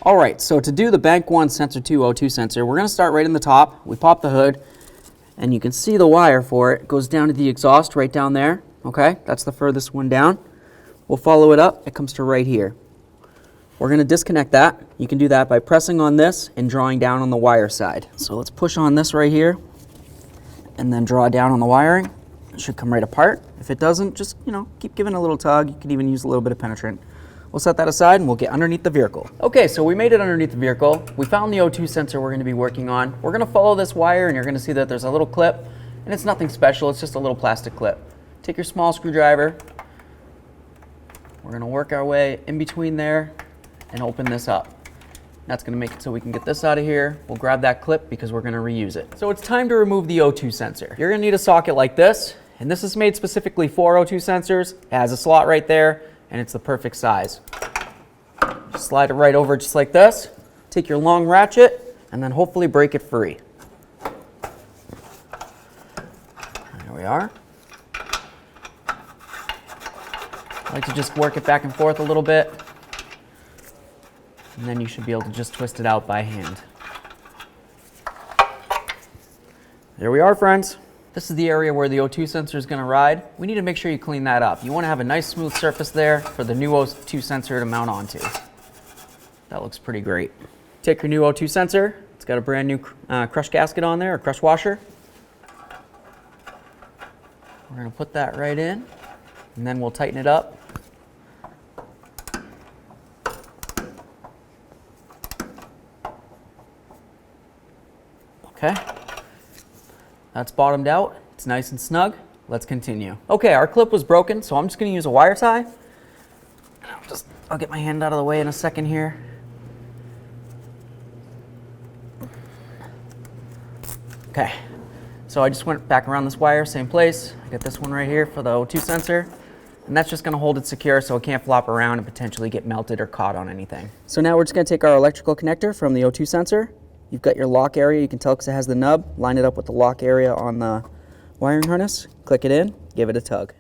All right, so to do the bank 1 sensor 2 O2 sensor, we're going to start right in the top. We pop the hood, and you can see the wire for it. It goes down to the exhaust right down there. Okay, that's the furthest one down. We'll follow it up. It comes to right here. We're going to disconnect that. You can do that by pressing on this and drawing down on the wire side. So let's push on this right here and then draw down on the wiring. It should come right apart. If it doesn't, just, keep giving it a little tug. You can even use a little bit of penetrant. We'll set that aside and we'll get underneath the vehicle. Okay, so we made it underneath the vehicle. We found the O2 sensor we're going to be working on. We're going to follow this wire and you're going to see that there's a little clip, and it's nothing special, it's just a little plastic clip. Take your small screwdriver. We're going to work our way in between there and open this up. That's going to make it so we can get this out of here. We'll grab that clip because we're going to reuse it. So it's time to remove the O2 sensor. You're going to need a socket like this, and this is made specifically for O2 sensors. It has a slot right there, and it's the perfect size. Just slide it right over just like this. Take your long ratchet, and then hopefully break it free. There we are. I like to just work it back and forth a little bit, and then you should be able to just twist it out by hand. There we are, friends. This is the area where the O2 sensor is going to ride. We need to make sure you clean that up. You want to have a nice smooth surface there for the new O2 sensor to mount onto. That looks pretty great. Take your new O2 sensor. It's got a brand new crush gasket on there, or crush washer. We're going to put that right in, and then we'll tighten it up. Okay. That's bottomed out. It's nice and snug. Let's continue. Okay, our clip was broken, so I'm just going to use a wire tie. I'll get my hand out of the way in a second here. Okay, so I just went back around this wire, same place. I got this one right here for the O2 sensor, and that's just going to hold it secure so it can't flop around and potentially get melted or caught on anything. So now we're just going to take our electrical connector from the O2 sensor. You've got your lock area, you can tell because it has the nub. Line it up with the lock area on the wiring harness, click it in, give it a tug.